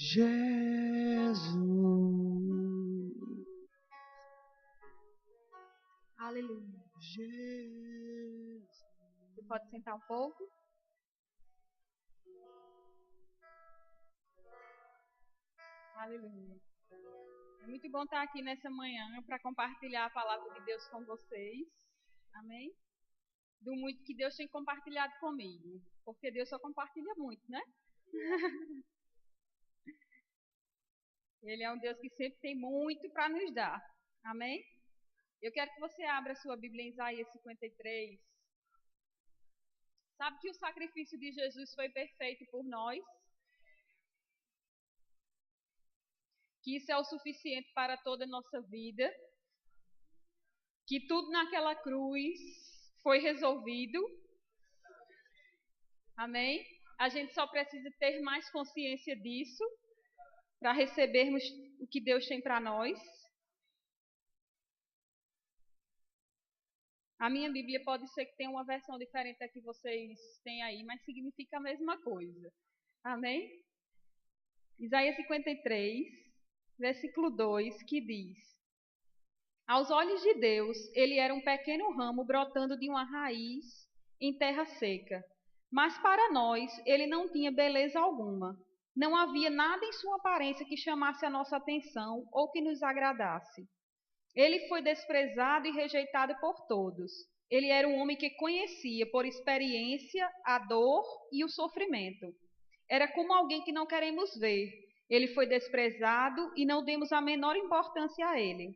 Jesus. Aleluia. Jesus. Você pode sentar um pouco? Aleluia. É muito bom estar aqui nessa manhã para compartilhar a palavra de Deus com vocês. Amém? Do muito que Deus tem compartilhado comigo. Porque Deus só compartilha muito, né? Ele é um Deus que sempre tem muito para nos dar. Amém? Eu quero que você abra sua Bíblia em Isaías 53. Sabe que o sacrifício de Jesus foi perfeito por nós? Que isso é o suficiente para toda a nossa vida? Que tudo naquela cruz foi resolvido? Amém? A gente só precisa ter mais consciência disso para recebermos o que Deus tem para nós. A minha Bíblia pode ser que tenha uma versão diferente da que vocês têm aí, mas significa a mesma coisa. Amém? Isaías 53, versículo 2, que diz: Aos olhos de Deus, ele era um pequeno ramo brotando de uma raiz em terra seca. Mas para nós, ele não tinha beleza alguma. Não havia nada em sua aparência que chamasse a nossa atenção ou que nos agradasse. Ele foi desprezado e rejeitado por todos. Ele era um homem que conhecia por experiência a dor e o sofrimento. Era como alguém que não queremos ver. Ele foi desprezado e não demos a menor importância a ele.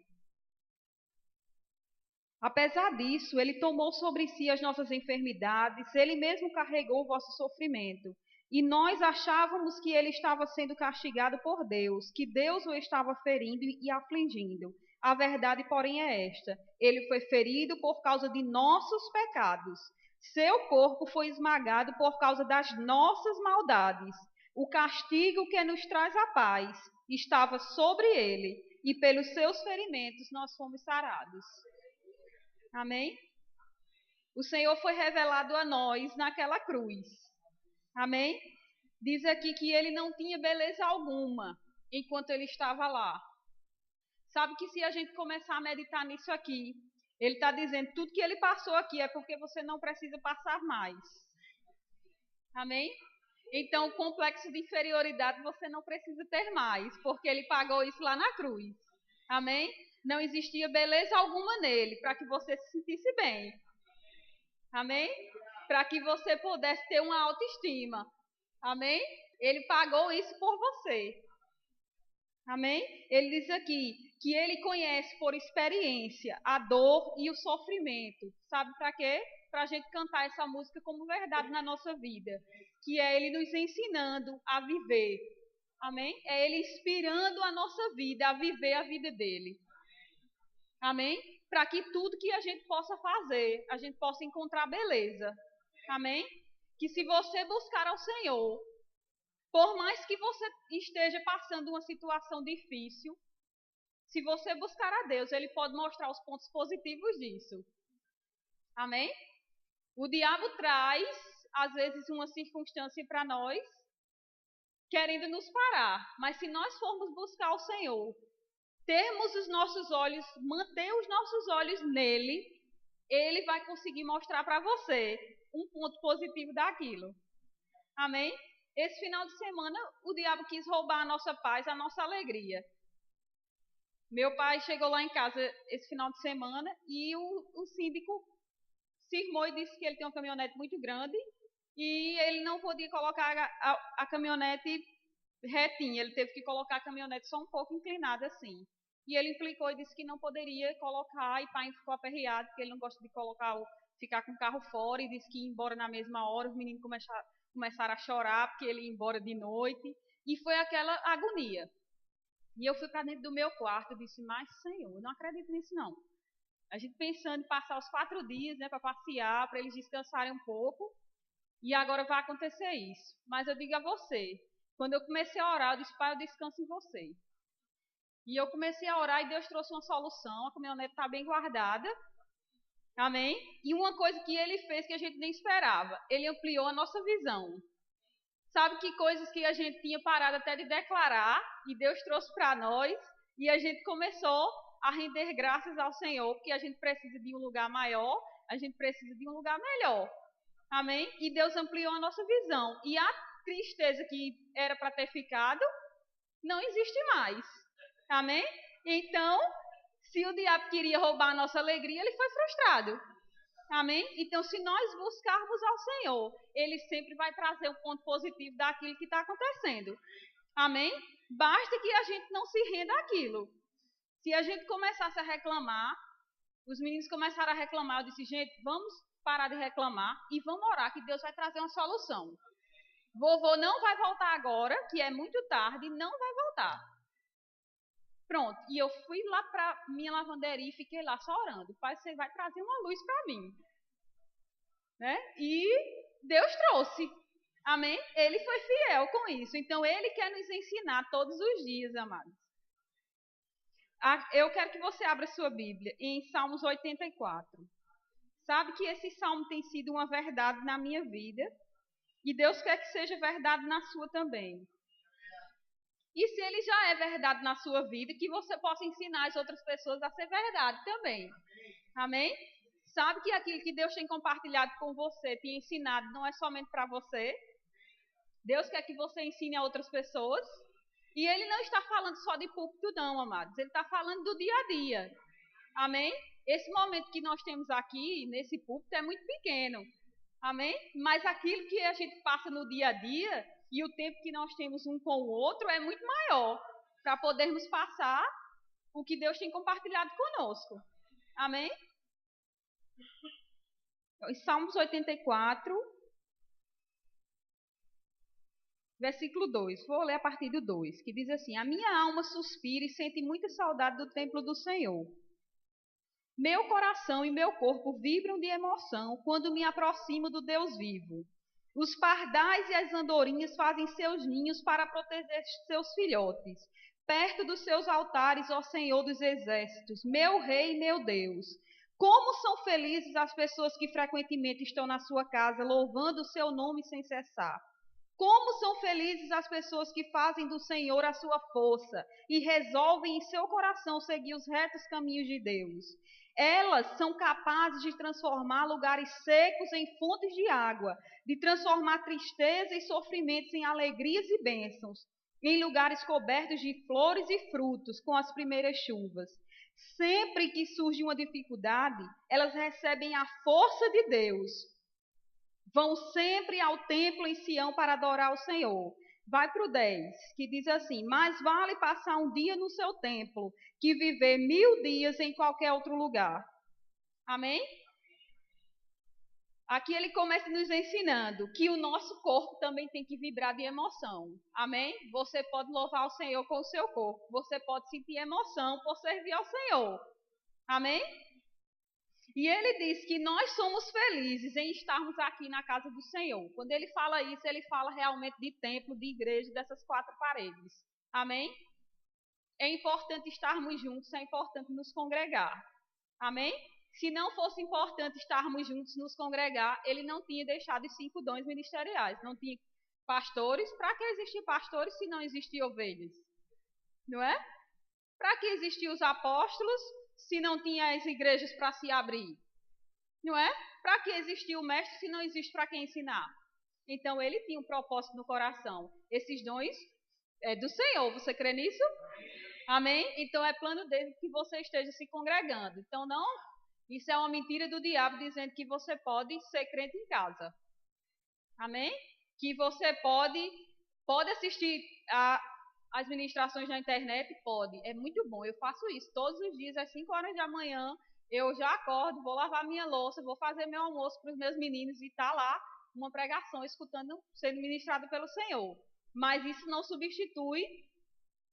Apesar disso, ele tomou sobre si as nossas enfermidades, ele mesmo carregou o vosso sofrimento. E nós achávamos que ele estava sendo castigado por Deus, que Deus o estava ferindo e afligindo. A verdade, porém, é esta: ele foi ferido por causa de nossos pecados. Seu corpo foi esmagado por causa das nossas maldades. O castigo que nos traz a paz estava sobre ele, e pelos seus ferimentos nós fomos sarados. Amém? O Senhor foi revelado a nós naquela cruz. Amém? Diz aqui que ele não tinha beleza alguma enquanto ele estava lá. Sabe que se a gente começar a meditar nisso aqui, ele está dizendo tudo que ele passou aqui é porque você não precisa passar mais. Amém? Então, o complexo de inferioridade você não precisa ter mais, porque ele pagou isso lá na cruz. Amém? Não existia beleza alguma nele para que você se sentisse bem. Amém? Para que você pudesse ter uma autoestima. Amém? Ele pagou isso por você. Amém? Ele diz aqui que ele conhece por experiência a dor e o sofrimento. Sabe para quê? Para a gente cantar essa música como verdade na nossa vida. Que é ele nos ensinando a viver. Amém? É ele inspirando a nossa vida a viver a vida dele. Amém? Para que tudo que a gente possa fazer, a gente possa encontrar beleza. Amém? Que se você buscar ao Senhor, por mais que você esteja passando uma situação difícil, se você buscar a Deus, Ele pode mostrar os pontos positivos disso. Amém? O diabo traz, às vezes, uma circunstância para nós, querendo nos parar. Mas se nós formos buscar o Senhor, termos os nossos olhos, manter os nossos olhos nele, ele vai conseguir mostrar para você um ponto positivo daquilo. Amém? Esse final de semana, o diabo quis roubar a nossa paz, a nossa alegria. Meu pai chegou lá em casa esse final de semana e o síndico cismou e disse que ele tem uma caminhonete muito grande e ele não podia colocar a caminhonete retinha, ele teve que colocar a caminhonete só um pouco inclinada assim. E ele implicou e disse que não poderia colocar, e pai ficou aperreado, porque ele não gosta de ficar com o carro fora, e disse que ia embora na mesma hora, os meninos começaram a chorar, porque ele ia embora de noite, e foi aquela agonia. E eu fui para dentro do meu quarto e disse, mas Senhor, eu não acredito nisso não. A gente pensando em passar os 4 dias, né, para passear, para eles descansarem um pouco, e agora vai acontecer isso. Mas eu digo a você, quando eu comecei a orar, eu disse, pai, eu descanso em você. E eu comecei a orar e Deus trouxe uma solução. A caminhonete está bem guardada. Amém? E uma coisa que ele fez que a gente nem esperava. Ele ampliou a nossa visão. Sabe que coisas que a gente tinha parado até de declarar e Deus trouxe para nós e a gente começou a render graças ao Senhor, porque a gente precisa de um lugar maior, a gente precisa de um lugar melhor. Amém? E Deus ampliou a nossa visão. E a tristeza que era para ter ficado não existe mais. Amém? Então, se o diabo queria roubar a nossa alegria, ele foi frustrado. Amém? Então, se nós buscarmos ao Senhor, Ele sempre vai trazer um ponto positivo daquilo que está acontecendo. Amém? Basta que a gente não se renda àquilo. Se a gente começasse a reclamar, os meninos começaram a reclamar, eu disse, gente, vamos parar de reclamar e vamos orar que Deus vai trazer uma solução. Vovô não vai voltar agora, que é muito tarde, não vai voltar. Pronto, e eu fui lá para minha lavanderia e fiquei lá só orando. Pai, você vai trazer uma luz para mim. Né? E Deus trouxe. Amém? Ele foi fiel com isso. Então, Ele quer nos ensinar todos os dias, amados. Eu quero que você abra sua Bíblia em Salmos 84. Sabe que esse salmo tem sido uma verdade na minha vida. E Deus quer que seja verdade na sua também. E se ele já é verdade na sua vida, que você possa ensinar as outras pessoas a ser verdade também. Amém? Sabe que aquilo que Deus tem compartilhado com você, te ensinado, não é somente para você. Deus quer que você ensine a outras pessoas. E Ele não está falando só de púlpito não, amados. Ele está falando do dia a dia. Amém? Esse momento que nós temos aqui, nesse púlpito, é muito pequeno. Amém? Mas aquilo que a gente passa no dia a dia e o tempo que nós temos um com o outro é muito maior para podermos passar o que Deus tem compartilhado conosco. Amém? Em Salmos 84, versículo 2. Vou ler a partir do 2, que diz assim: A minha alma suspira e sente muita saudade do templo do Senhor. Meu coração e meu corpo vibram de emoção quando me aproximo do Deus vivo. Os pardais e as andorinhas fazem seus ninhos para proteger seus filhotes, perto dos seus altares, ó Senhor dos exércitos, meu Rei e meu Deus. Como são felizes as pessoas que frequentemente estão na sua casa, louvando o seu nome sem cessar. Como são felizes as pessoas que fazem do Senhor a sua força e resolvem em seu coração seguir os retos caminhos de Deus. Elas são capazes de transformar lugares secos em fontes de água, de transformar tristeza e sofrimentos em alegrias e bênçãos, em lugares cobertos de flores e frutos com as primeiras chuvas. Sempre que surge uma dificuldade, elas recebem a força de Deus. Vão sempre ao templo em Sião para adorar o Senhor. Vai para o 10, que diz assim: mais vale passar um dia no seu templo que viver 1000 dias em qualquer outro lugar. Amém? Aqui ele começa nos ensinando que o nosso corpo também tem que vibrar de emoção. Amém? Você pode louvar o Senhor com o seu corpo. Você pode sentir emoção por servir ao Senhor. Amém? E ele diz que nós somos felizes em estarmos aqui na casa do Senhor. Quando ele fala isso, ele fala realmente de templo, de igreja, dessas 4 paredes. Amém? É importante estarmos juntos, é importante nos congregar. Amém? Se não fosse importante estarmos juntos, nos congregar, ele não tinha deixado os 5 dons ministeriais. Não tinha pastores. Para que existir pastores se não existir ovelhas? Não é? Para que existir os apóstolos se não tinha as igrejas para se abrir? Não é? Para que existir o mestre se não existe para quem ensinar? Então, ele tinha um propósito no coração. Esses dons é do Senhor. Você crê nisso? Amém? Então, é plano dele que você esteja se congregando. Então, não... Isso é uma mentira do diabo dizendo que você pode ser crente em casa. Amém? Que você pode assistir as ministrações na internet? Pode. É muito bom. Eu faço isso todos os dias, às 5 horas da manhã. Eu já acordo, vou lavar minha louça, vou fazer meu almoço para os meus meninos e está lá uma pregação escutando, sendo ministrada pelo Senhor. Mas isso não substitui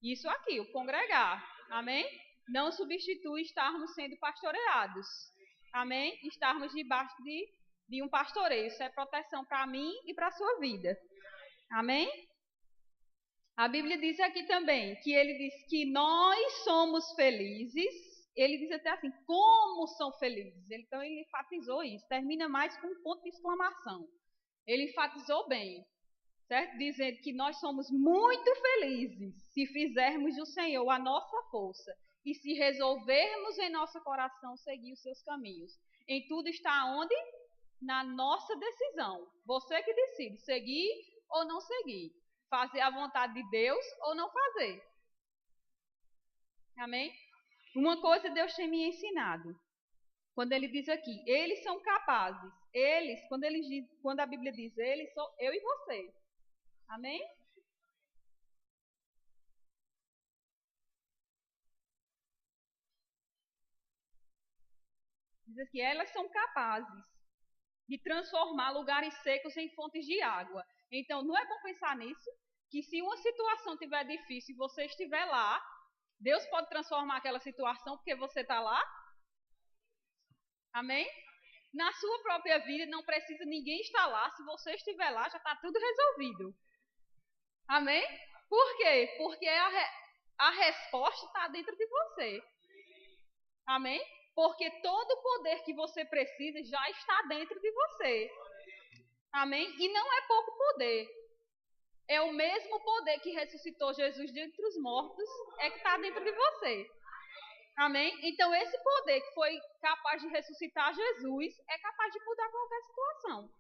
isso aqui, o congregar. Amém? Não substitui estarmos sendo pastoreados. Amém? Estarmos debaixo de um pastoreio. Isso é proteção para mim e para a sua vida. Amém? A Bíblia diz aqui também que ele diz que nós somos felizes. Ele diz até assim, como são felizes. Então ele enfatizou isso. Termina mais com um ponto de exclamação. Ele enfatizou bem. certo? Dizendo que nós somos muito felizes se fizermos do Senhor a nossa força e se resolvermos em nosso coração seguir os seus caminhos. Em tudo está onde? Na nossa decisão. Você que decide seguir ou não seguir. Fazer a vontade de Deus ou não fazer. Amém? Uma coisa Deus tem me ensinado. Quando ele diz aqui, eles são capazes. Eles, quando a Bíblia diz eles, sou eu e você. Amém? Diz aqui, elas são capazes de transformar lugares secos em fontes de água. Então, não é bom pensar nisso? Que se uma situação estiver difícil e você estiver lá, Deus pode transformar aquela situação porque você está lá? Amém? Na sua própria vida, não precisa ninguém estar lá. Se você estiver lá, já está tudo resolvido. Amém? Por quê? Porque a resposta está dentro de você. Amém? Porque todo o poder que você precisa já está dentro de você. Amém? E não é pouco poder. É o mesmo poder que ressuscitou Jesus dentre os mortos, é que está dentro de você. Amém? Então, esse poder que foi capaz de ressuscitar Jesus é capaz de mudar qualquer situação.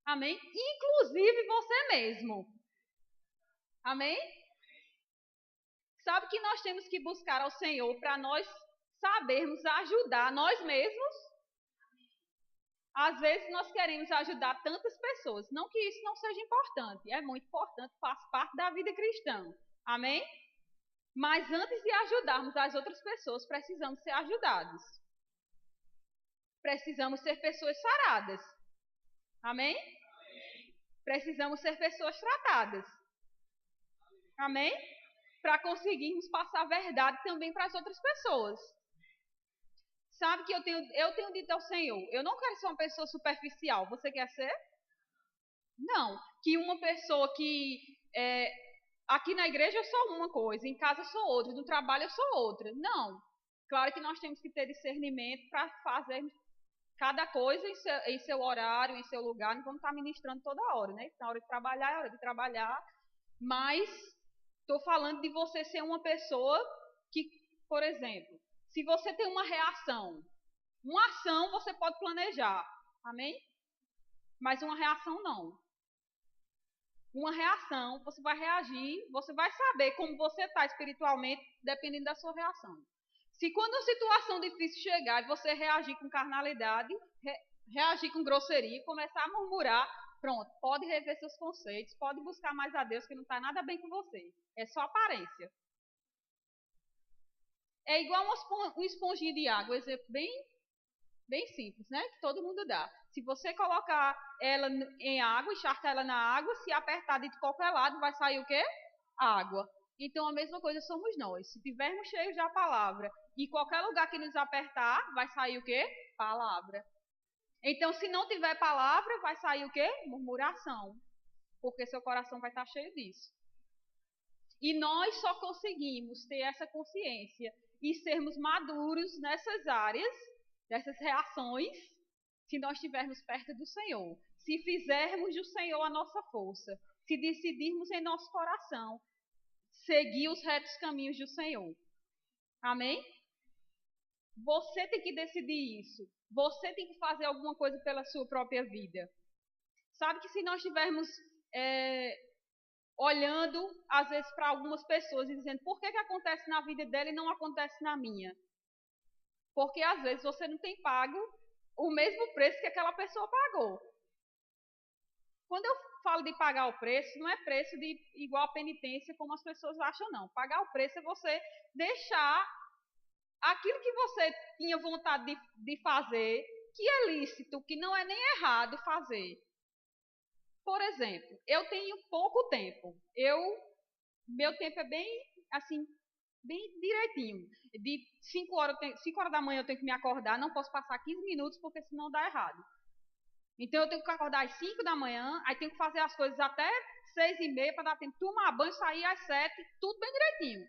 Amém? Inclusive você mesmo. Amém? Sabe que nós temos que buscar ao Senhor para nós sabermos ajudar nós mesmos? Às vezes nós queremos ajudar tantas pessoas. Não que isso não seja importante. É muito importante, faz parte da vida cristã. Amém? Mas antes de ajudarmos as outras pessoas, precisamos ser ajudados. Precisamos ser pessoas saradas. Amém? Precisamos ser pessoas tratadas. Amém? Para conseguirmos passar a verdade também para as outras pessoas. Sabe que eu tenho dito ao Senhor, eu não quero ser uma pessoa superficial. Você quer ser? Não. Que uma pessoa que aqui na igreja eu sou uma coisa, em casa eu sou outra, no trabalho eu sou outra. Não. Claro que nós temos que ter discernimento para fazer cada coisa em seu horário, em seu lugar. Não vamos estar ministrando toda hora, né? Na hora de trabalhar é hora de trabalhar. Mas estou falando de você ser uma pessoa que, por exemplo, se você tem uma reação, uma ação você pode planejar. Amém? Mas uma reação não. Uma reação, você vai reagir, você vai saber como você está espiritualmente, dependendo da sua reação. Se quando uma situação difícil chegar e você reagir com carnalidade, reagir com grosseria, começar a murmurar, pronto, pode rever seus conceitos, pode buscar mais a Deus que não está nada bem com você. É só aparência. É igual uma esponjinha de água, exemplo bem simples, né? Que todo mundo dá. Se você colocar ela em água, encharcar ela na água, se apertar de qualquer lado, vai sair o quê? Água. Então, a mesma coisa somos nós. Se tivermos cheios da palavra e qualquer lugar que nos apertar, vai sair o quê? Palavra. Então, se não tiver palavra, vai sair o quê? Murmuração. Porque seu coração vai estar cheio disso. E nós só conseguimos ter essa consciência e sermos maduros nessas áreas, dessas reações, se nós estivermos perto do Senhor. Se fizermos do Senhor a nossa força. Se decidirmos em nosso coração seguir os retos caminhos do Senhor. Amém? Você tem que decidir isso. Você tem que fazer alguma coisa pela sua própria vida. Sabe que se nós estivermos olhando, às vezes, para algumas pessoas e dizendo por que acontece na vida dela e não acontece na minha? Porque, às vezes, você não tem pago o mesmo preço que aquela pessoa pagou. Quando eu falo de pagar o preço, não é preço de igual a penitência, como as pessoas acham, não. Pagar o preço é você deixar aquilo que você tinha vontade de fazer, que é lícito, que não é nem errado fazer. Por exemplo, eu tenho pouco tempo. Meu tempo é bem, assim, bem direitinho. De 5 horas da manhã eu tenho que me acordar, não posso passar 15 minutos, porque senão dá errado. Então eu tenho que acordar às 5 da manhã, aí tenho que fazer as coisas até 6h30 para dar tempo de tomar banho, sair às 7, tudo bem direitinho.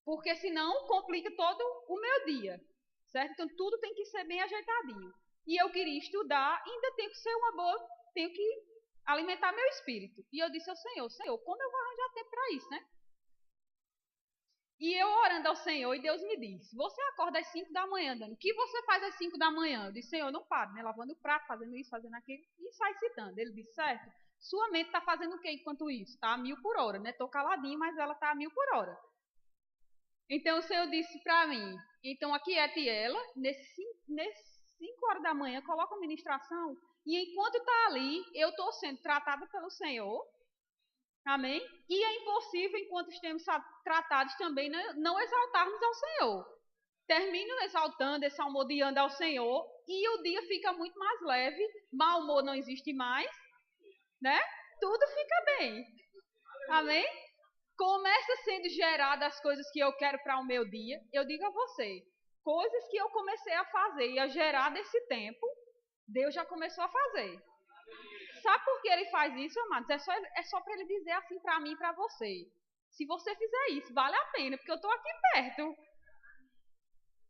Porque senão complica todo o meu dia, certo? Então tudo tem que ser bem ajeitadinho. E eu queria estudar, ainda tenho que ser uma boa, tenho que alimentar meu espírito. E eu disse ao Senhor, como eu vou arranjar tempo para isso, né? E eu orando ao Senhor, e Deus me disse, você acorda às 5 da manhã, Dani. O que você faz às 5 da manhã? Eu disse, Senhor, eu não paro, né? Lavando o prato, fazendo isso, fazendo aquilo, e sai citando. Ele disse, certo, sua mente está fazendo o que enquanto isso? Está a 1000 por hora, né? Estou caladinho, mas ela está a 1000 por hora. Então o Senhor disse para mim, então aquiete ela, nesse 5 horas da manhã, coloca a ministração, e enquanto está ali, eu estou sendo tratada pelo Senhor, amém? E é impossível, enquanto estamos tratados também, não exaltarmos ao Senhor. Termino exaltando, salmodiando ao Senhor, e o dia fica muito mais leve, mau humor não existe mais, né? Tudo fica bem, amém? Começa sendo gerada as coisas que eu quero para o meu dia. Eu digo a você, coisas que eu comecei a fazer e a gerar desse tempo, Deus já começou a fazer. Sabe por que ele faz isso, amados? É só para ele dizer assim para mim e para você. Se você fizer isso, vale a pena, porque eu estou aqui perto.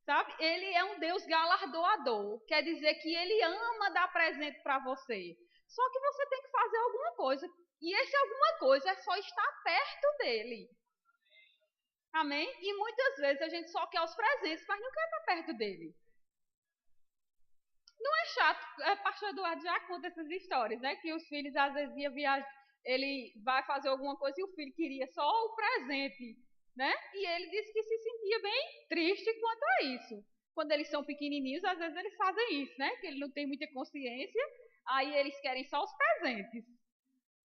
Sabe? Ele é um Deus galardoador. Quer dizer que ele ama dar presente para você. Só que você tem que fazer alguma coisa. E esse alguma coisa é só estar perto dele. Amém? E muitas vezes a gente só quer os presentes, mas não quer estar perto dele. Não é chato? O pastor Eduardo já conta essas histórias, né? Que os filhos às vezes iam viajar, ele vai fazer alguma coisa e o filho queria só o presente, né? E ele disse que se sentia bem triste quanto a isso. Quando eles são pequenininhos, às vezes eles fazem isso, né? Que ele não tem muita consciência, aí eles querem só os presentes,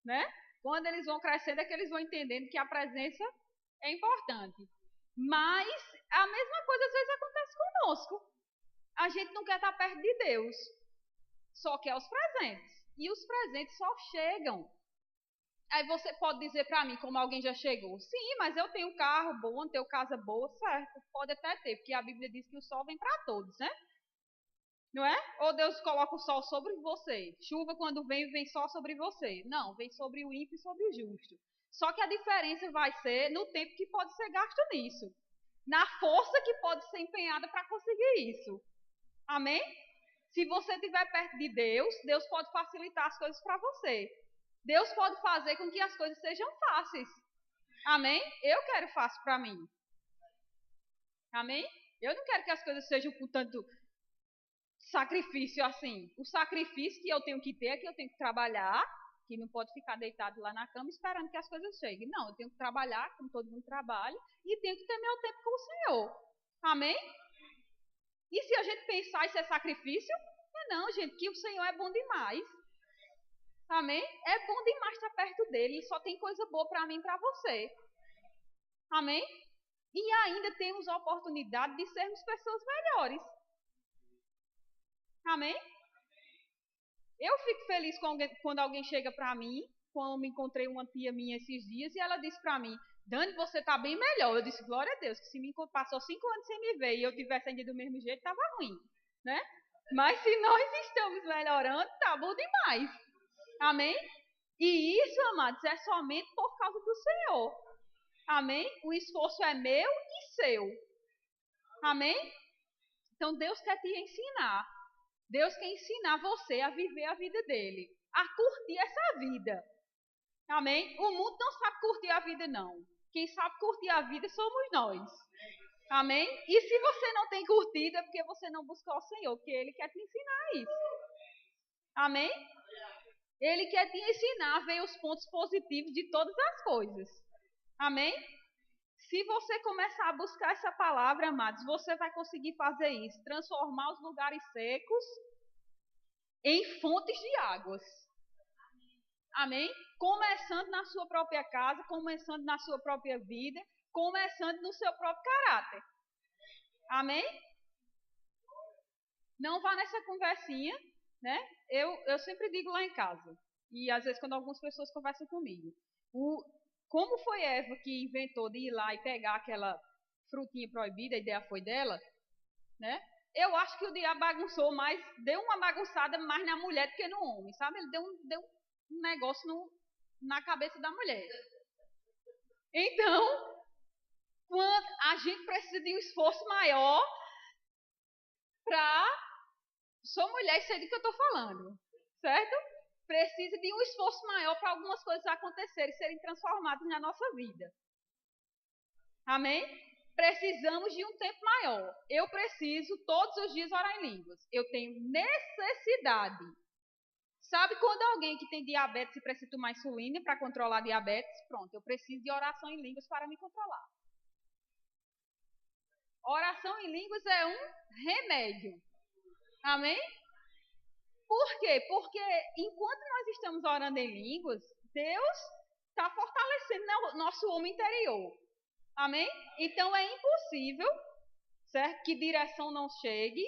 né? Quando eles vão crescendo é que eles vão entendendo que a presença é importante. Mas a mesma coisa às vezes acontece conosco. A gente não quer estar perto de Deus, só quer os presentes. E os presentes só chegam. Aí você pode dizer para mim, como alguém já chegou, sim, mas eu tenho carro bom, tenho casa boa, certo? Pode até ter, porque a Bíblia diz que o sol vem para todos, né? Não é? Ou Deus coloca o sol sobre você. Chuva quando vem só sobre você. Não, vem sobre o ímpio e sobre o justo. Só que a diferença vai ser no tempo que pode ser gasto nisso. Na força que pode ser empenhada para conseguir isso. Amém? Se você estiver perto de Deus, Deus pode facilitar as coisas para você. Deus pode fazer com que as coisas sejam fáceis. Amém? Eu quero fácil para mim. Amém? Eu não quero que as coisas sejam com tanto sacrifício assim. O sacrifício que eu tenho que ter é que eu tenho que trabalhar, que não pode ficar deitado lá na cama esperando que as coisas cheguem. Não, eu tenho que trabalhar, como todo mundo trabalha, e tenho que ter meu tempo com o Senhor. Amém? E se a gente pensar isso é sacrifício? Não, gente, que o Senhor é bom demais. Amém? É bom demais estar perto dele. E só tem coisa boa para mim e para você. Amém? E ainda temos a oportunidade de sermos pessoas melhores. Amém? Eu fico feliz quando alguém chega para mim, quando me encontrei uma tia minha esses dias, e ela disse para mim, Dani, você está bem melhor. Eu disse, glória a Deus, que se me passou 5 anos sem me ver e eu tivesse ainda do mesmo jeito, estava ruim, né? Mas se nós estamos melhorando, tá bom demais. Amém? E isso, amados, é somente por causa do Senhor. Amém? O esforço é meu e seu. Amém? Então Deus quer te ensinar. Deus quer ensinar você a viver a vida dele. A curtir essa vida. Amém? O mundo não sabe curtir a vida, não. Quem sabe curtir a vida somos nós. Amém? E se você não tem curtido, é porque você não buscou o Senhor, porque Ele quer te ensinar isso. Amém? Ele quer te ensinar a ver os pontos positivos de todas as coisas. Amém? Se você começar a buscar essa palavra, amados, você vai conseguir fazer isso. Transformar os lugares secos em fontes de águas. Amém? Começando na sua própria casa, começando na sua própria vida, começando no seu próprio caráter. Amém? Não vá nessa conversinha, né? Eu sempre digo lá em casa, e às vezes quando algumas pessoas conversam comigo, como foi Eva que inventou de ir lá e pegar aquela frutinha proibida, a ideia foi dela, né? Eu acho que o diabo bagunçou mais, deu uma bagunçada mais na mulher do que no homem, sabe? Ele deu um negócio na cabeça da mulher. Então, quando a gente precisa de um esforço maior para... Sou mulher e sei do que eu estou falando, certo? precisa de um esforço maior para algumas coisas acontecerem, serem transformadas na nossa vida. Amém? Precisamos de um tempo maior. Eu preciso todos os dias orar em línguas. Eu tenho necessidade. Sabe quando alguém que tem diabetes e precisa tomar insulina para controlar a diabetes? Pronto, eu preciso de oração em línguas para me controlar. Oração em línguas é um remédio. Amém? Por quê? Porque enquanto nós estamos orando em línguas, Deus está fortalecendo o nosso homem interior. Amém? Então é impossível, certo? Que direção não chegue,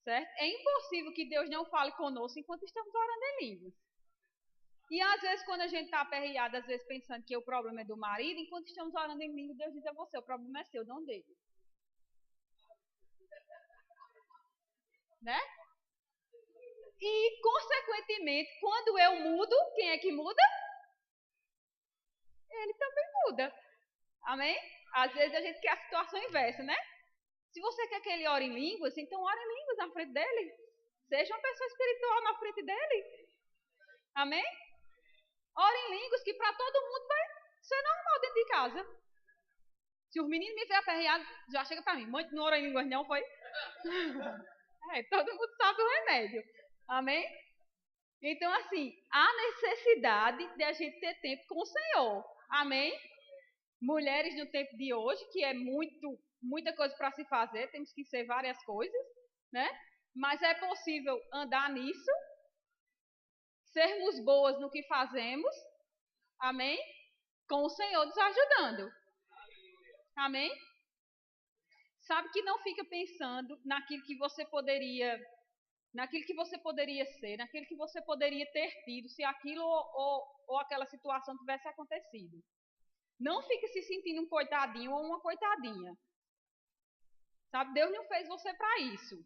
certo? É impossível que Deus não fale conosco enquanto estamos orando em línguas. E às vezes quando a gente está aperreado, às vezes pensando que o problema é do marido, enquanto estamos orando em línguas, Deus diz a você, o problema é seu, não dele. Né? E, consequentemente, quando eu mudo, quem é que muda? Ele também muda. Amém? Às vezes a gente quer a situação inversa, né? Se você quer que ele ore em línguas, então ore em línguas na frente dele. Seja uma pessoa espiritual na frente dele. Amém? Ore em línguas que para todo mundo vai ser normal dentro de casa. Se os meninos me verem aperreado, já chega para mim. Mãe, não ora em línguas não, foi? Todo mundo sabe o remédio. Amém? Então, assim, há necessidade de a gente ter tempo com o Senhor. Amém? Mulheres no tempo de hoje, que é muita coisa para se fazer, temos que ser várias coisas, né? Mas é possível andar nisso, sermos boas no que fazemos, amém? Com o Senhor nos ajudando. Amém? Sabe que não fica pensando naquilo que você poderia ser, naquilo que você poderia ter tido se aquilo ou aquela situação tivesse acontecido. Não fique se sentindo um coitadinho ou uma coitadinha. Sabe, Deus não fez você para isso.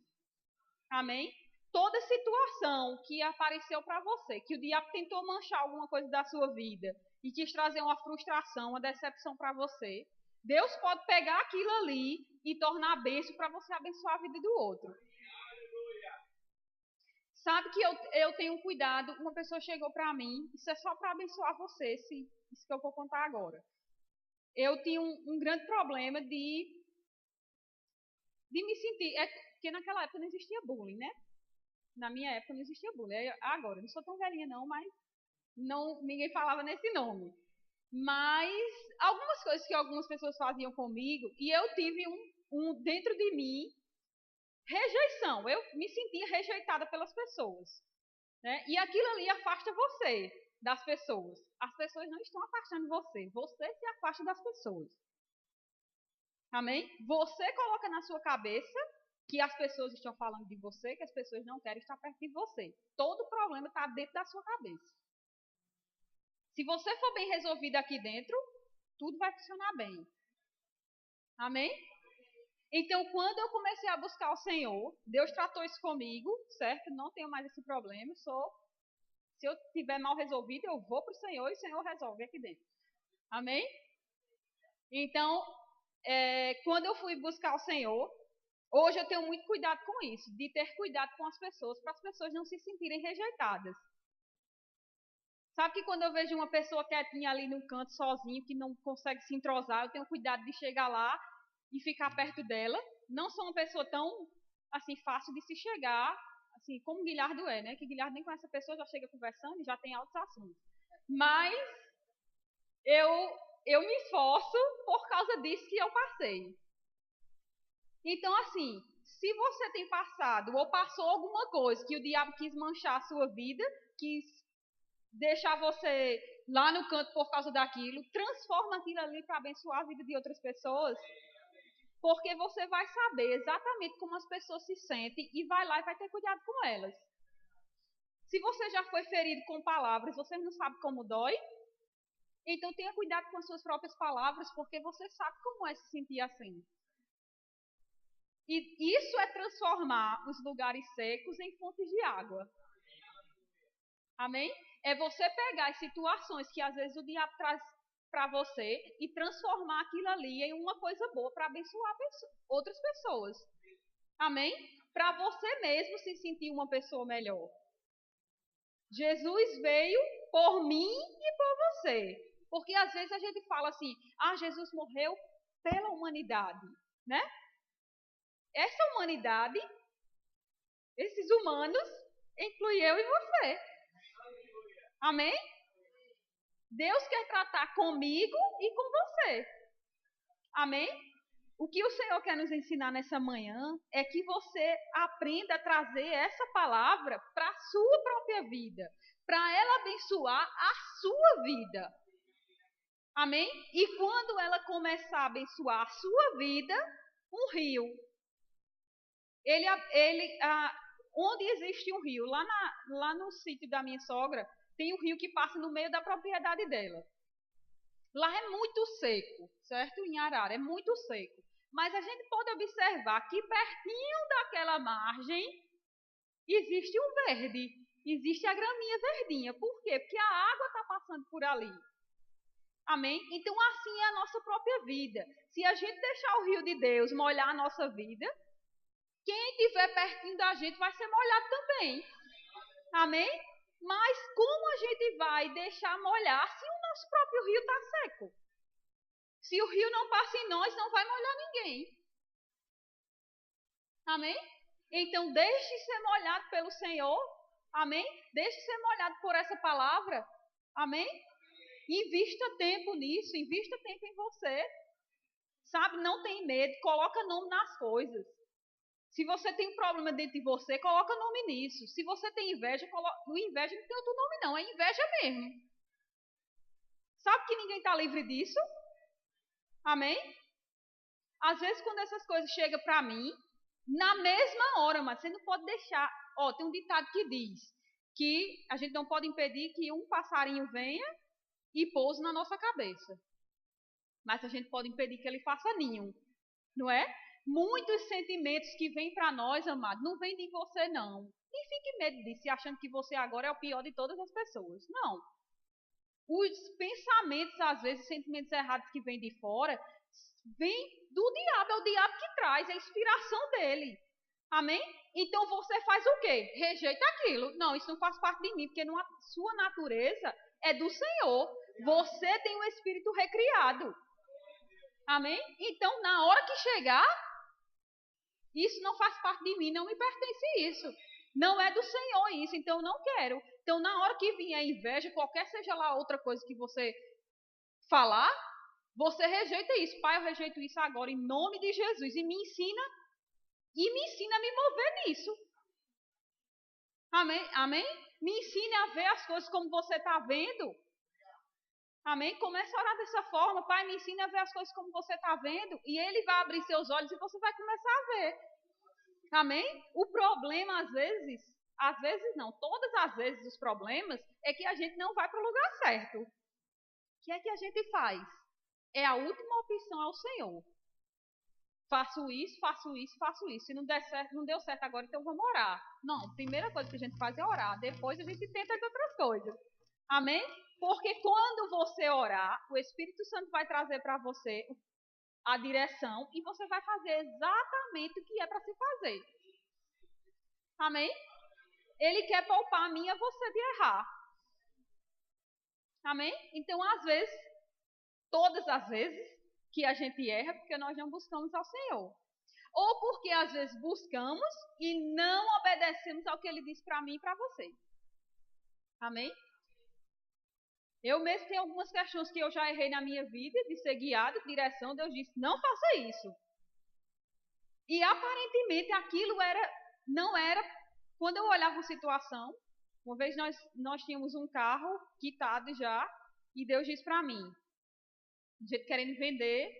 Amém? Toda situação que apareceu para você, que o diabo tentou manchar alguma coisa da sua vida e quis trazer uma frustração, uma decepção para você, Deus pode pegar aquilo ali e tornar bênção para você abençoar a vida do outro. Sabe que eu tenho cuidado, uma pessoa chegou para mim, isso é só para abençoar você, isso que eu vou contar agora. Eu tinha um grande problema de me sentir, porque naquela época não existia bullying, né? Na minha época não existia bullying. Agora, eu não sou tão velhinha não, mas ninguém falava nesse nome. Mas algumas coisas que algumas pessoas faziam comigo, e eu tive dentro de mim, rejeição. Eu me sentia rejeitada pelas pessoas. Né? E aquilo ali afasta você das pessoas. As pessoas não estão afastando você. Você se afasta das pessoas. Amém? Você coloca na sua cabeça que as pessoas estão falando de você, que as pessoas não querem estar perto de você. Todo problema está dentro da sua cabeça. Se você for bem resolvido aqui dentro, tudo vai funcionar bem. Amém? Então, quando eu comecei a buscar o Senhor, Deus tratou isso comigo, certo? Não tenho mais esse problema, se eu tiver mal resolvido, eu vou para o Senhor e o Senhor resolve aqui dentro. Amém? Então, quando eu fui buscar o Senhor, hoje eu tenho muito cuidado com isso, de ter cuidado com as pessoas, para as pessoas não se sentirem rejeitadas. Sabe que quando eu vejo uma pessoa quietinha ali no canto, sozinho, que não consegue se entrosar, eu tenho cuidado de chegar lá e ficar perto dela. Não sou uma pessoa tão, assim, fácil de se chegar, assim, como Guilherme é, né? Que Guilherme nem conhece a pessoa, já chega conversando e já tem altos assuntos. Mas eu me esforço por causa disso que eu passei. Então, assim, se você tem passado ou passou alguma coisa que o diabo quis manchar a sua vida, quis deixar você lá no canto por causa daquilo, transforma aquilo ali para abençoar a vida de outras pessoas, porque você vai saber exatamente como as pessoas se sentem e vai lá e vai ter cuidado com elas. Se você já foi ferido com palavras, você não sabe como dói, então tenha cuidado com as suas próprias palavras, porque você sabe como é se sentir assim. E isso é transformar os lugares secos em fontes de água. Amém? É você pegar as situações que às vezes o diabo traz para você e transformar aquilo ali em uma coisa boa para abençoar outras pessoas. Amém? Para você mesmo se sentir uma pessoa melhor. Jesus veio por mim e por você. Porque às vezes a gente fala assim, Jesus morreu pela humanidade, né? Essa humanidade, esses humanos, inclui eu e você. Amém? Deus quer tratar comigo e com você. Amém? O que o Senhor quer nos ensinar nessa manhã é que você aprenda a trazer essa palavra para a sua própria vida, para ela abençoar a sua vida. Amém? E quando ela começar a abençoar a sua vida, um rio. Onde existe um rio? Lá no sítio da minha sogra, tem um rio que passa no meio da propriedade dela. Lá é muito seco, certo? Em Arara, é muito seco. Mas a gente pode observar que pertinho daquela margem existe um verde. Existe a graminha verdinha. Por quê? Porque a água está passando por ali. Amém? Então assim é a nossa própria vida. Se a gente deixar o rio de Deus molhar a nossa vida, quem estiver pertinho da gente vai ser molhado também. Amém? Mas como a gente vai deixar molhar se o nosso próprio rio está seco? Se o rio não passa em nós, não vai molhar ninguém. Amém? Então, deixe ser molhado pelo Senhor. Amém? Deixe ser molhado por essa palavra. Amém? Invista tempo nisso. Invista tempo em você. Sabe? Não tem medo. Coloca nome nas coisas. Se você tem um problema dentro de você, coloca nome nisso. Se você tem inveja, inveja não tem outro nome não. É inveja mesmo. Sabe que ninguém está livre disso? Amém? Às vezes, quando essas coisas chegam para mim, na mesma hora, mas você não pode deixar. Tem um ditado que diz que a gente não pode impedir que um passarinho venha e pouse na nossa cabeça. Mas a gente pode impedir que ele faça ninho. Não é? Muitos sentimentos que vêm para nós, amado, não vêm de você, não. Nem fique medo disso, achando que você agora é o pior de todas as pessoas. Não. Os pensamentos, às vezes, sentimentos errados que vêm de fora, vêm do diabo, é o diabo que traz, é a inspiração dele. Amém? Então você faz o quê? Rejeita aquilo. Não, isso não faz parte de mim, porque sua natureza é do Senhor. Você tem um espírito recriado. Amém? Então, na hora que chegar, isso não faz parte de mim, não me pertence isso. Não é do Senhor isso, então eu não quero. Então, na hora que vier a inveja, qualquer seja lá outra coisa que você falar, você rejeita isso. Pai, eu rejeito isso agora em nome de Jesus e me ensina a me mover nisso. Amém? Amém? Me ensine a ver as coisas como você está vendo. Amém? Comece a orar dessa forma. Pai, me ensine a ver as coisas como você está vendo. E Ele vai abrir seus olhos e você vai começar a ver. Amém? O problema, às vezes não, todas as vezes os problemas é que a gente não vai para o lugar certo. O que é que a gente faz? É a última opção ao Senhor. Faço isso, faço isso, faço isso. Se não der certo, não deu certo agora, então vamos orar. Não, a primeira coisa que a gente faz é orar. Depois a gente tenta as outras coisas. Amém? Porque quando você orar, o Espírito Santo vai trazer para você a direção e você vai fazer exatamente o que é para se fazer. Amém? Ele quer poupar a mim e a você de errar. Amém? Então, às vezes, todas as vezes que a gente erra, porque nós não buscamos ao Senhor. Ou porque às vezes buscamos e não obedecemos ao que Ele disse para mim e para você. Amém? Eu mesmo tenho algumas questões que eu já errei na minha vida, de ser guiado, direção, Deus disse, não faça isso. E aparentemente aquilo não era, quando eu olhava a situação, uma vez nós tínhamos um carro quitado já, e Deus disse para mim, a gente querendo vender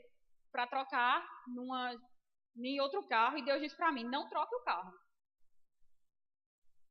para trocar em outro carro, e Deus disse para mim, não troque o carro.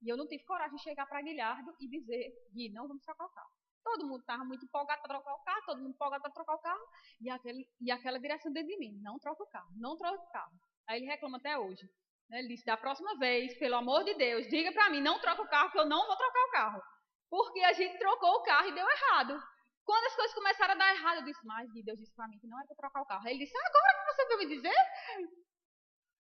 E eu não tive coragem de chegar para Guilherme e dizer, Gui, não vamos trocar o carro. Todo mundo estava muito empolgado para trocar o carro, todo mundo empolgado para trocar o carro, e aquela direção dentro de mim, não troca o carro, não troca o carro. Aí ele reclama até hoje. Né? Ele disse, da próxima vez, pelo amor de Deus, diga para mim, não troca o carro, que eu não vou trocar o carro. Porque a gente trocou o carro e deu errado. Quando as coisas começaram a dar errado, eu disse, mas Deus disse para mim que não era para trocar o carro. Aí ele disse, agora que você veio me dizer?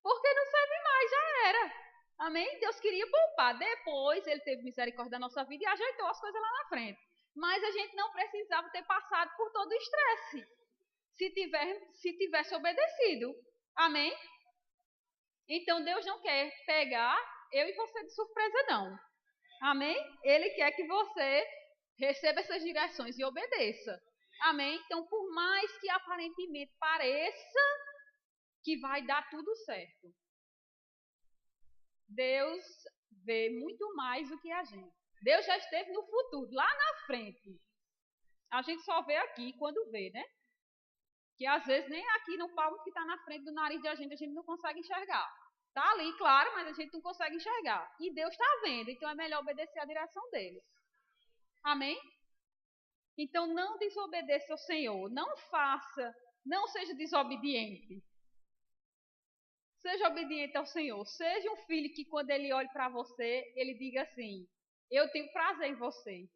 Porque não serve mais, já era. Amém? Deus queria poupar. Depois ele teve misericórdia da nossa vida e ajeitou as coisas lá na frente. Mas a gente não precisava ter passado por todo o estresse se tivesse obedecido. Amém? Então Deus não quer pegar eu e você de surpresa, não. Amém? Ele quer que você receba essas direções e obedeça. Amém? Então, por mais que aparentemente pareça que vai dar tudo certo, Deus vê muito mais do que a gente. Deus já esteve no futuro, lá na frente. A gente só vê aqui quando vê, né? Que às vezes nem aqui no palmo que está na frente do nariz de a gente não consegue enxergar. Está ali, claro, mas a gente não consegue enxergar. E Deus está vendo, então é melhor obedecer a direção dele. Amém? Então não desobedeça ao Senhor. Não faça, não seja desobediente. Seja obediente ao Senhor. Seja um filho que quando ele olhe para você, ele diga assim: eu tenho prazer em você.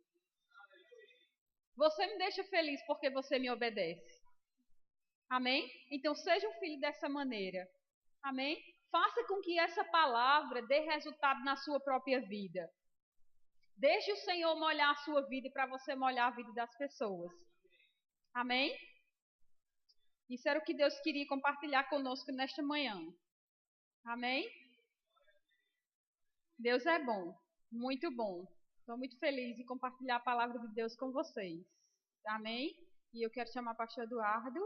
Você me deixa feliz porque você me obedece. Amém? Então seja um filho dessa maneira. Amém? Faça com que essa palavra dê resultado na sua própria vida. Deixe o Senhor molhar a sua vida para você molhar a vida das pessoas. Amém? Isso era o que Deus queria compartilhar conosco nesta manhã. Amém? Deus é bom, muito bom. Estou muito feliz em compartilhar a palavra de Deus com vocês. Amém? E eu quero chamar o pastor Eduardo